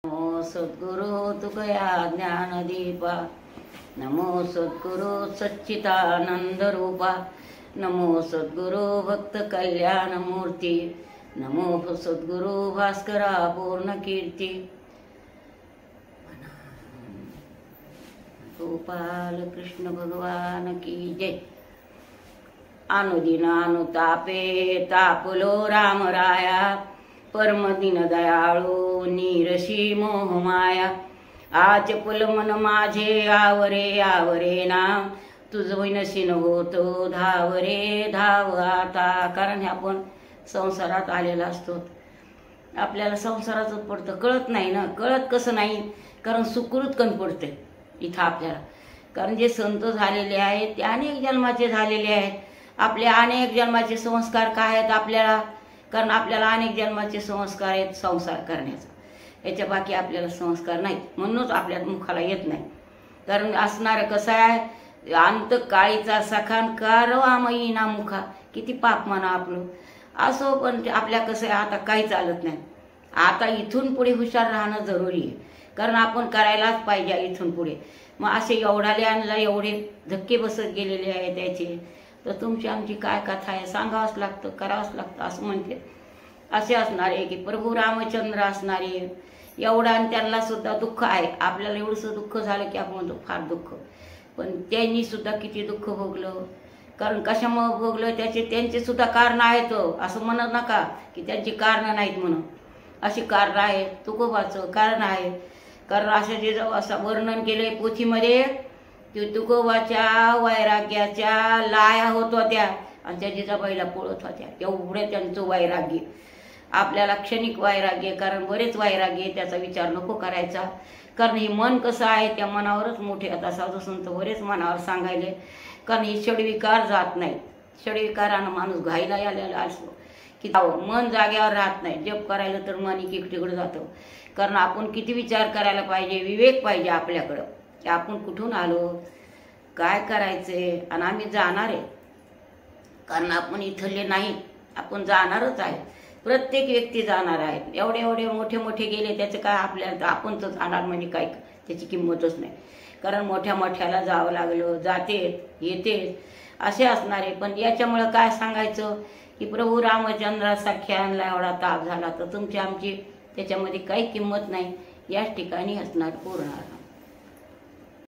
नमो सद्गुरु तुकया ज्ञानदीपा, नमो सद्गुरु सच्चिदानंद रूपा, नमो सद्गुरु भक्त कल्याण मूर्ती, नमो सद्गुरु भास्करा पूर्ण कीर्ती। गोपाल कृष्ण भगवान की जय। अनुदिन अनुतापे तापलो राम राया, परम दिन दयाळू नीरशी मोहमाया। आज पुल मन माझे आवरे आवरे ना, तुझ विनशीन होतो धावरे धाव आता। कारण आपण संसारात आलेला असतो, आपल्याला संसाराचं पडतं कळत नाही ना। कळत कसं नाही, कारण सुकृत कण पडते इथं आपल्याला। कारण जे संत झालेले आहेत ते अनेक जन्माचे झालेले आहेत, आपले अनेक जन्माचे संस्कार काय आहेत आपल्याला। कारण आपल्याला अनेक जन्माचे संस्कार आहेत संसार करण्याचा, याच्या बाकी आपल्याला संस्कार नाहीत, म्हणूनच आपल्या मुखाला येत नाही। कारण असणारं कसं आहे, अंत काळीचा सखान कारवामयी ना मुखा, किती पाप म्हणा आपलं असो, पण आपल्या कसं आहे आता काही चालत नाही। आता इथून पुढे हुशार राहणं जरुरी आहे, कारण आपण करायलाच पाहिजे इथून पुढे। मग असे एवढाले एवढे धक्के बसत गेलेले आहेत त्याचे, तर तुमची आमची काय कथा आहे सांगावंच लागतं, करावंच लागतं असं म्हणते। असे असणारे की प्रभू रामचंद्र असणारे एवढा, आणि त्यांना सुद्धा दुःख आहे। आपल्याला एवढंसं दुःख झालं की आपण म्हणतो फार दुःख, पण त्यांनी सुद्धा किती दुःख भोगलं। कारण कशामुळे भोगलं त्यांचे सुद्धा कारण आहेत, असं म्हणत नका की त्यांची कारणं नाहीत म्हणून। अशी कारण आहेत, तुकोबाचं कारण आहे। कारण असं जे असं वर्णन केलंय पोथीमध्ये, की तुकोबाच्या वैराग्याच्या लाया होत होत्या आणि त्या जिजाबाईला पळत होत्या, एवढे त्यांचं वैराग्य। आपल्याला क्षणिक वैराग्य, कारण बरेच वैराग्य, त्याचा विचार नको करायचा। कारण हे मन कसं आहे त्या मनावरच मोठे आता साधू संत बरेच मनावर सांगायले। कारण हे षडविकार जात नाही, षडविकारानं माणूस घाईला आलेला असतो की मन जाग्यावर राहत नाही। जप करायला तर मन इकडे जातं, कारण आपण किती विचार करायला पाहिजे, विवेक पाहिजे आपल्याकडं की आपण कुठून आलो, काय करायचंय, आणि आम्ही जाणार आहे। कारण आपण इथले नाही, आपण जाणारच आहे। प्रत्येक व्यक्ती जाणार आहे। एवढे मोठे मोठे गेले त्याचं काय, आपल्याला आपण तर जाणार म्हणजे काय त्याची किंमतच नाही। कारण मोठ्याला जावं लागलं, जाते येते असे असणारे। पण याच्यामुळं काय सांगायचं की प्रभू रामचंद्रासारख्यांना एवढा ताप झाला, तर तुमची आमची त्याच्यामध्ये काही किंमत नाही। याच ठिकाणी असणार पूर्ण।